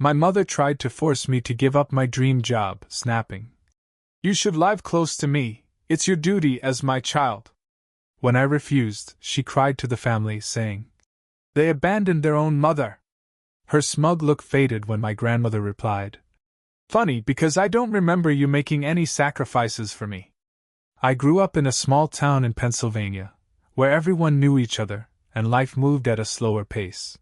My mother tried to force me to give up my dream job, snapping, "You should live close to me, it's your duty as my child." When I refused, she cried to the family, saying, "They abandoned their own mother." Her smug look faded when my grandmother replied, "Funny, because I don't remember you making any sacrifices for me." I grew up in a small town in Pennsylvania, where everyone knew each other, and life moved at a slower pace.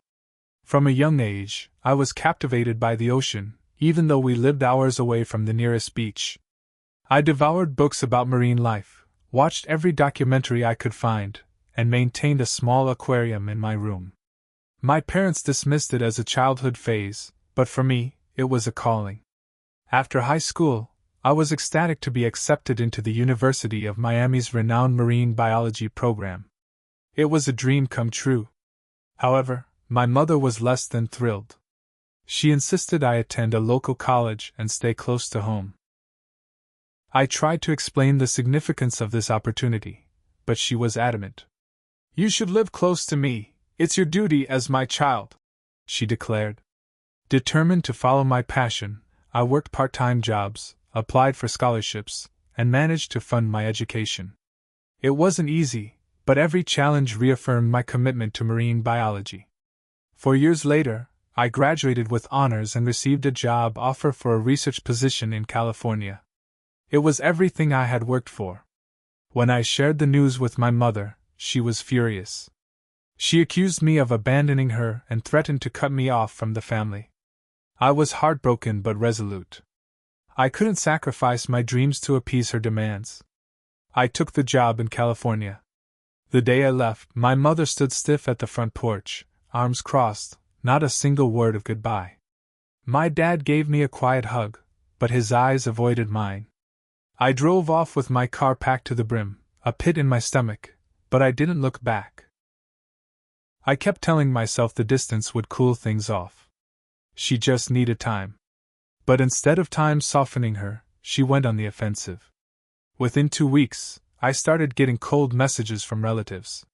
From a young age, I was captivated by the ocean, even though we lived hours away from the nearest beach. I devoured books about marine life, watched every documentary I could find, and maintained a small aquarium in my room. My parents dismissed it as a childhood phase, but for me, it was a calling. After high school, I was ecstatic to be accepted into the University of Miami's renowned marine biology program. It was a dream come true. However, my mother was less than thrilled. She insisted I attend a local college and stay close to home. I tried to explain the significance of this opportunity, but she was adamant. "You should live close to me, it's your duty as my child," she declared. Determined to follow my passion, I worked part-time jobs, applied for scholarships, and managed to fund my education. It wasn't easy, but every challenge reaffirmed my commitment to marine biology. 4 years later, I graduated with honors and received a job offer for a research position in California. It was everything I had worked for. When I shared the news with my mother, she was furious. She accused me of abandoning her and threatened to cut me off from the family. I was heartbroken but resolute. I couldn't sacrifice my dreams to appease her demands. I took the job in California. The day I left, my mother stood stiff at the front porch, arms crossed, not a single word of goodbye. My dad gave me a quiet hug, but his eyes avoided mine. I drove off with my car packed to the brim, a pit in my stomach, but I didn't look back. I kept telling myself the distance would cool things off. She just needed time. But instead of time softening her, she went on the offensive. Within 2 weeks, I started getting cold messages from relatives.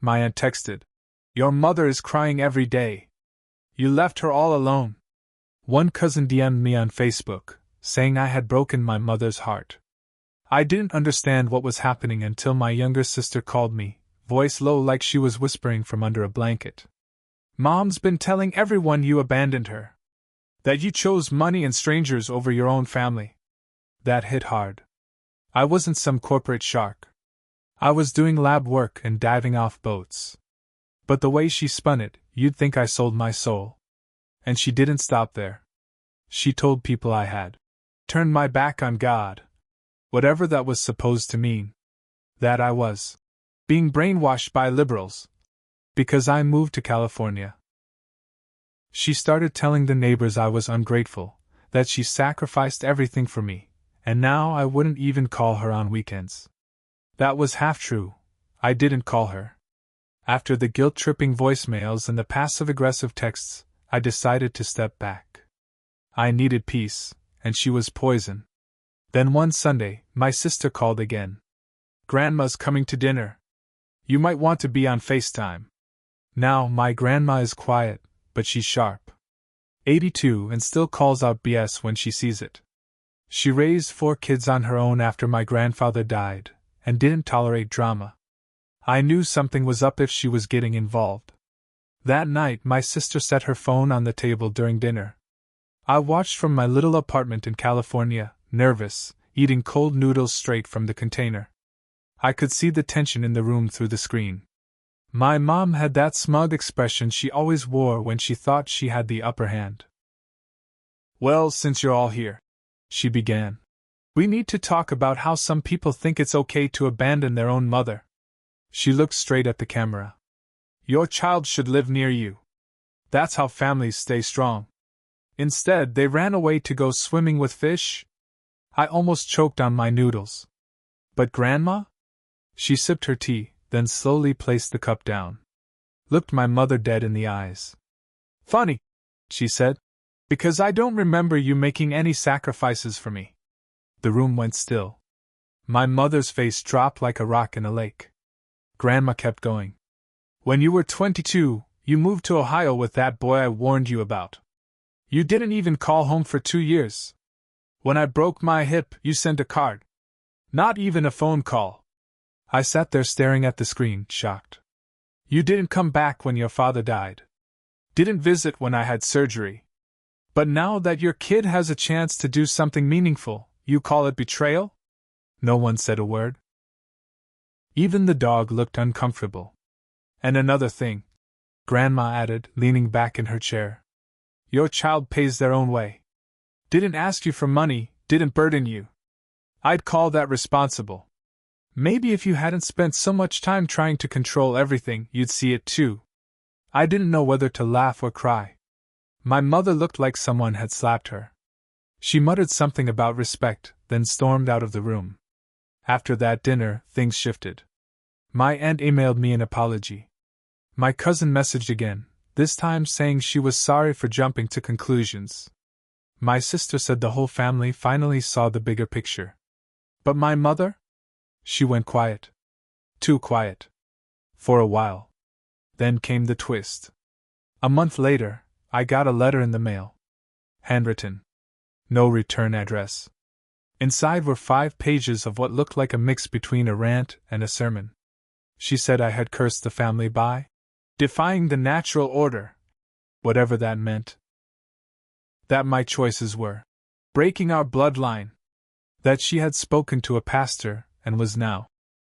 My aunt texted, "Your mother is crying every day. You left her all alone." One cousin DM'd me on Facebook, saying I had broken my mother's heart. I didn't understand what was happening until my younger sister called me, voice low like she was whispering from under a blanket. "Mom's been telling everyone you abandoned her. That you chose money and strangers over your own family." That hit hard. I wasn't some corporate shark. I was doing lab work and diving off boats. But the way she spun it, you'd think I sold my soul. And she didn't stop there. She told people I had turned my back on God. Whatever that was supposed to mean. That I was being brainwashed by liberals. Because I moved to California. She started telling the neighbors I was ungrateful, that she sacrificed everything for me, and now I wouldn't even call her on weekends. That was half true. I didn't call her. After the guilt-tripping voicemails and the passive-aggressive texts, I decided to step back. I needed peace, and she was poison. Then one Sunday, my sister called again. "Grandma's coming to dinner. You might want to be on FaceTime." Now, my grandma is quiet, but she's sharp. 82 and still calls out BS when she sees it. She raised 4 kids on her own after my grandfather died, and didn't tolerate drama. I knew something was up if she was getting involved. That night, my sister set her phone on the table during dinner. I watched from my little apartment in California, nervous, eating cold noodles straight from the container. I could see the tension in the room through the screen. My mom had that smug expression she always wore when she thought she had the upper hand. "Well, since you're all here," she began, "we need to talk about how some people think it's okay to abandon their own mother." She looked straight at the camera. "Your child should live near you. That's how families stay strong. Instead, they ran away to go swimming with fish." I almost choked on my noodles. "But Grandma?" She sipped her tea, then slowly placed the cup down. Looked my mother dead in the eyes. "Funny," she said, "because I don't remember you making any sacrifices for me." The room went still. My mother's face dropped like a rock in a lake. Grandma kept going. "When you were 22, you moved to Ohio with that boy I warned you about. You didn't even call home for 2 years. When I broke my hip, you sent a card. Not even a phone call. I sat there staring at the screen, shocked. You didn't come back when your father died. Didn't visit when I had surgery. But now that your kid has a chance to do something meaningful, you call it betrayal? No one said a word. Even the dog looked uncomfortable. And another thing, Grandma added, leaning back in her chair. Your child pays their own way. Didn't ask you for money, didn't burden you. I'd call that responsible. Maybe if you hadn't spent so much time trying to control everything, you'd see it too. I didn't know whether to laugh or cry. My mother looked like someone had slapped her. She muttered something about respect, then stormed out of the room. After that dinner, things shifted. My aunt emailed me an apology. My cousin messaged again, this time saying she was sorry for jumping to conclusions. My sister said the whole family finally saw the bigger picture. But my mother? She went quiet. Too quiet. For a while. Then came the twist. A month later, I got a letter in the mail. Handwritten. No return address. Inside were 5 pages of what looked like a mix between a rant and a sermon. She said I had cursed the family by defying the natural order, whatever that meant. That my choices were breaking our bloodline. That she had spoken to a pastor and was now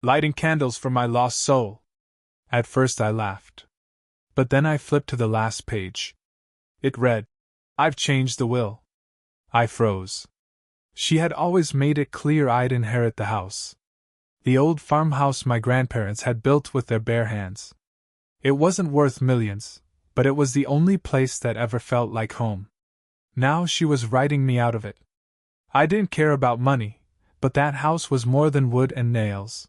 lighting candles for my lost soul. At first I laughed. But then I flipped to the last page. It read, I've changed the will. I froze. She had always made it clear I'd inherit the house. The old farmhouse my grandparents had built with their bare hands. It wasn't worth millions, but it was the only place that ever felt like home. Now she was writing me out of it. I didn't care about money, but that house was more than wood and nails.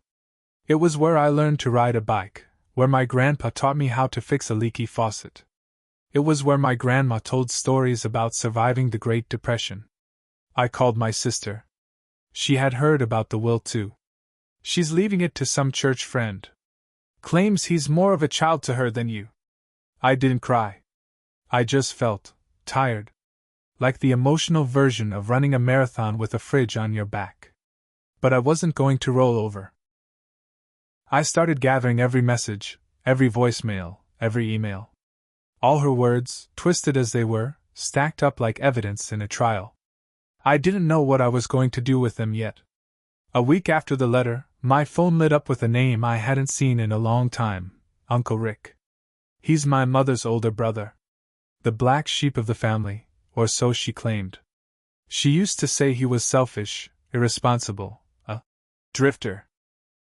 It was where I learned to ride a bike, where my grandpa taught me how to fix a leaky faucet. It was where my grandma told stories about surviving the Great Depression. I called my sister. She had heard about the will too. She's leaving it to some church friend. Claims he's more of a child to her than you. I didn't cry. I just felt tired. Like the emotional version of running a marathon with a fridge on your back. But I wasn't going to roll over. I started gathering every message, every voicemail, every email. All her words, twisted as they were, stacked up like evidence in a trial. I didn't know what I was going to do with them yet. A week after the letter, my phone lit up with a name I hadn't seen in a long time, Uncle Rick. He's my mother's older brother. The black sheep of the family, or so she claimed. She used to say he was selfish, irresponsible, a drifter.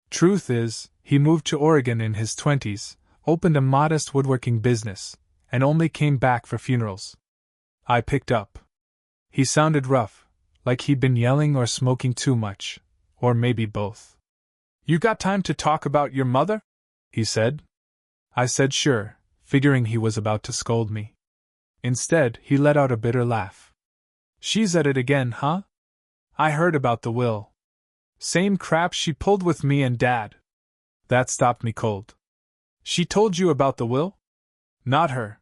Truth is, he moved to Oregon in his 20s, opened a modest woodworking business, and only came back for funerals. I picked up. He sounded rough, like he'd been yelling or smoking too much, or maybe both. You got time to talk about your mother? He said. I said sure, figuring he was about to scold me. Instead, he let out a bitter laugh. She's at it again, huh? I heard about the will. Same crap she pulled with me and Dad. That stopped me cold. She told you about the will? Not her.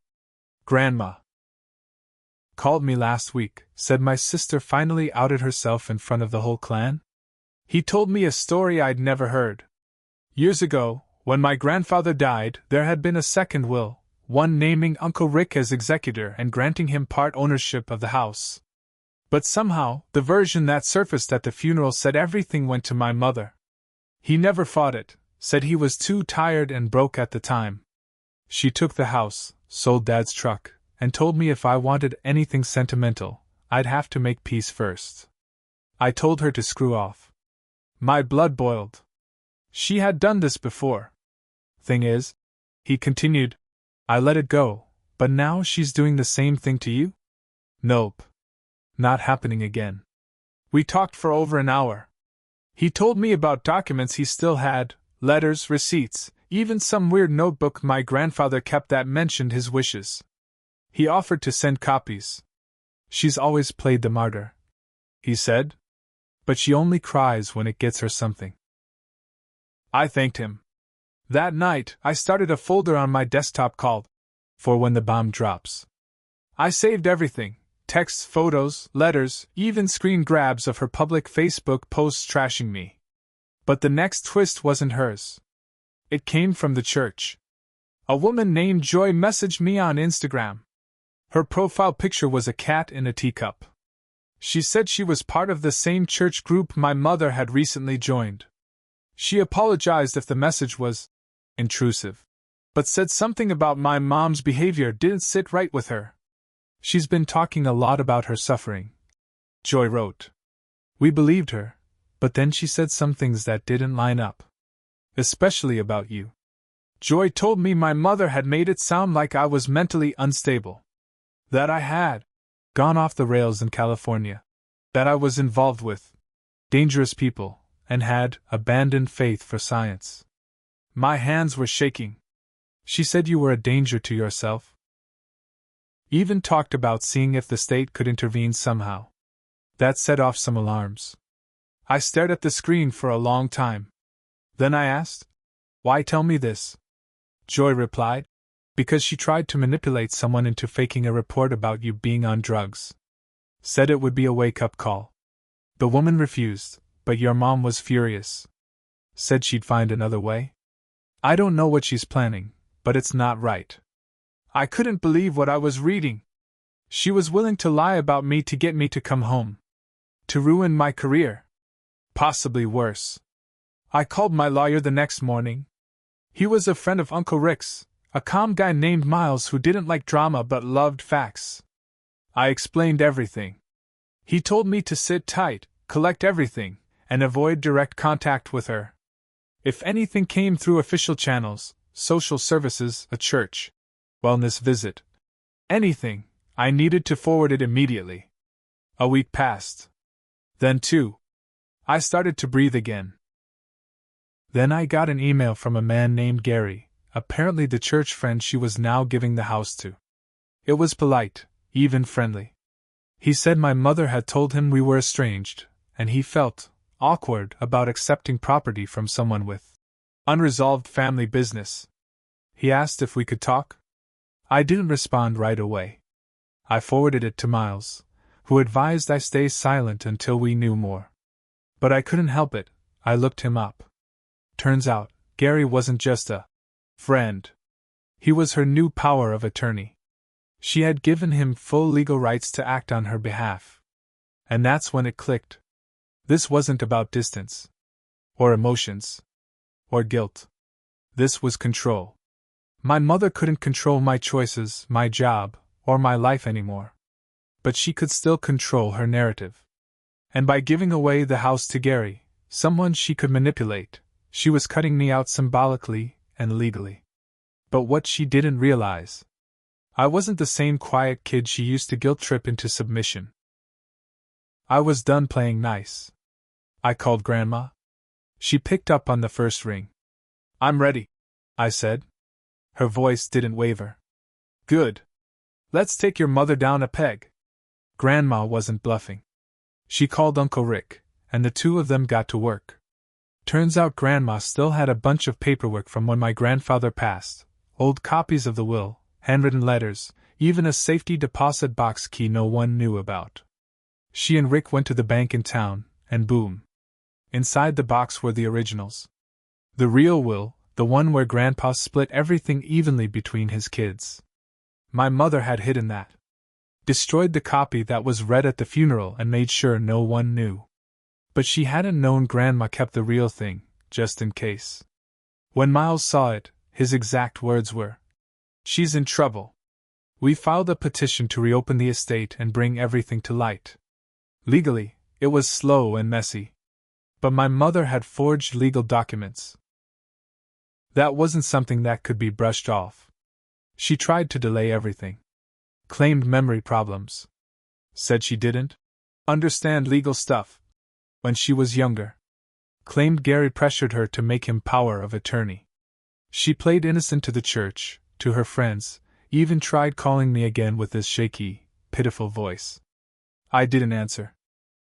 Grandma. Called me last week, said my sister finally outed herself in front of the whole clan. He told me a story I'd never heard. Years ago, when my grandfather died, there had been a second will, one naming Uncle Rick as executor and granting him part ownership of the house. But somehow, the version that surfaced at the funeral said everything went to my mother. He never fought it, said he was too tired and broke at the time. She took the house, sold Dad's truck, and told me if I wanted anything sentimental, I'd have to make peace first. I told her to screw off. My blood boiled. She had done this before. Thing is, he continued, I let it go, but now she's doing the same thing to you? Nope. Not happening again. We talked for over an hour. He told me about documents he still had, letters, receipts, even some weird notebook my grandfather kept that mentioned his wishes. He offered to send copies. She's always played the martyr, he said. But she only cries when it gets her something. I thanked him. That night, I started a folder on my desktop called For When the Bomb Drops. I saved everything, Texts, photos, letters, even screen grabs of her public Facebook posts trashing me. But the next twist wasn't hers. It came from the church. A woman named Joy messaged me on Instagram. Her profile picture was a cat in a teacup. She said she was part of the same church group my mother had recently joined. She apologized if the message was intrusive, but said something about my mom's behavior didn't sit right with her. She's been talking a lot about her suffering. Joy wrote. We believed her, but then she said some things that didn't line up. Especially about you. Joy told me my mother had made it sound like I was mentally unstable. That I had gone off the rails in California. That I was involved with dangerous people and had abandoned faith for science. My hands were shaking. She said you were a danger to yourself. Even talked about seeing if the state could intervene somehow. That set off some alarms. I stared at the screen for a long time. Then I asked, why tell me this? Joy replied, because she tried to manipulate someone into faking a report about you being on drugs. Said it would be a wake-up call. The woman refused, but your mom was furious. Said she'd find another way. I don't know what she's planning, but it's not right. I couldn't believe what I was reading. She was willing to lie about me to get me to come home. To ruin my career. Possibly worse. I called my lawyer the next morning. He was a friend of Uncle Rick's, a calm guy named Miles who didn't like drama but loved facts. I explained everything. He told me to sit tight, collect everything, and avoid direct contact with her. If anything came through official channels, social services, a church, wellness visit, anything, I needed to forward it immediately. A week passed. Then too, I started to breathe again. Then I got an email from a man named Gary, apparently the church friend she was now giving the house to. It was polite, even friendly. He said my mother had told him we were estranged, and he felt awkward about accepting property from someone with unresolved family business. He asked if we could talk. I didn't respond right away. I forwarded it to Miles, who advised I stay silent until we knew more. But I couldn't help it, I looked him up. Turns out, Gary wasn't just a friend. He was her new power of attorney. She had given him full legal rights to act on her behalf. And that's when it clicked. This wasn't about distance. Or emotions. Or guilt. This was control. My mother couldn't control my choices, my job, or my life anymore. But she could still control her narrative. And by giving away the house to Gary, someone she could manipulate, she was cutting me out symbolically and legally. But what she didn't realize, I wasn't the same quiet kid she used to guilt-trip into submission. I was done playing nice. I called Grandma. She picked up on the first ring. I'm ready, I said. Her voice didn't waver. Good. Let's take your mother down a peg. Grandma wasn't bluffing. She called Uncle Rick, and the two of them got to work. Turns out Grandma still had a bunch of paperwork from when my grandfather passed, old copies of the will, handwritten letters, even a safety deposit box key no one knew about. She and Rick went to the bank in town, and boom. Inside the box were the originals. The real will, the one where Grandpa split everything evenly between his kids. My mother had hidden that. Destroyed the copy that was read at the funeral and made sure no one knew. But she hadn't known Grandma kept the real thing, just in case. When Miles saw it, his exact words were, "She's in trouble." We filed a petition to reopen the estate and bring everything to light. Legally, it was slow and messy. But my mother had forged legal documents. That wasn't something that could be brushed off. She tried to delay everything. Claimed memory problems. Said she didn't understand legal stuff when she was younger. Claimed Gary pressured her to make him power of attorney. She played innocent to the church, to her friends, even tried calling me again with this shaky, pitiful voice. I didn't answer.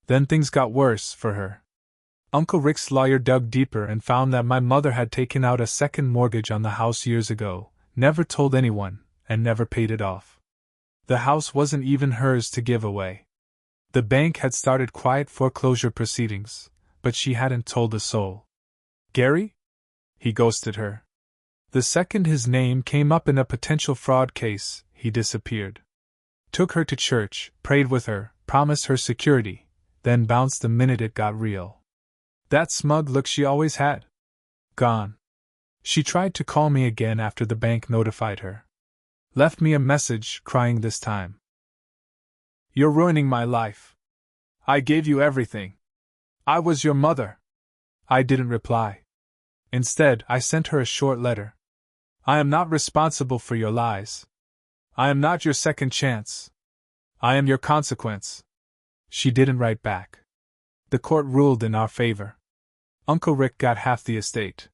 Then things got worse for her. Uncle Rick's lawyer dug deeper and found that my mother had taken out a second mortgage on the house years ago, never told anyone, and never paid it off. The house wasn't even hers to give away. The bank had started quiet foreclosure proceedings, but she hadn't told a soul. Gary? He ghosted her. The second his name came up in a potential fraud case, he disappeared. Took her to church, prayed with her, promised her security, then bounced the minute it got real. That smug look she always had? Gone. She tried to call me again after the bank notified her. Left me a message, crying this time. You're ruining my life. I gave you everything. I was your mother. I didn't reply. Instead, I sent her a short letter. I am not responsible for your lies. I am not your second chance. I am your consequence. She didn't write back. The court ruled in our favor. Uncle Rick got half the estate.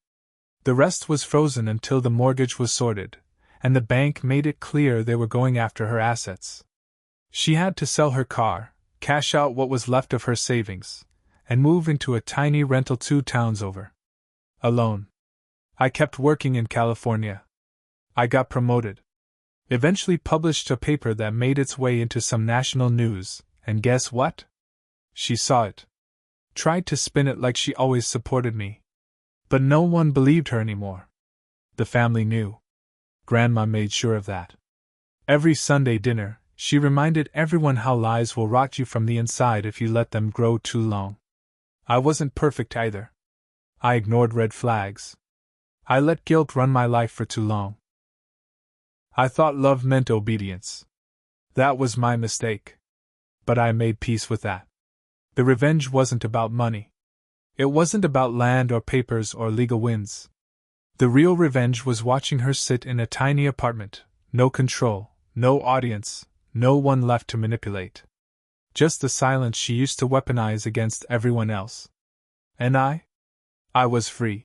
The rest was frozen until the mortgage was sorted, and the bank made it clear they were going after her assets. She had to sell her car, cash out what was left of her savings, and move into a tiny rental 2 towns over. Alone. I kept working in California. I got promoted. Eventually published a paper that made its way into some national news, and guess what? She saw it. Tried to spin it like she always supported me. But no one believed her anymore. The family knew. Grandma made sure of that. Every Sunday dinner, she reminded everyone how lies will rot you from the inside if you let them grow too long. I wasn't perfect either. I ignored red flags. I let guilt run my life for too long. I thought love meant obedience. That was my mistake. But I made peace with that. The revenge wasn't about money. It wasn't about land or papers or legal wins. The real revenge was watching her sit in a tiny apartment, no control, no audience, no one left to manipulate. Just the silence she used to weaponize against everyone else. And I was free.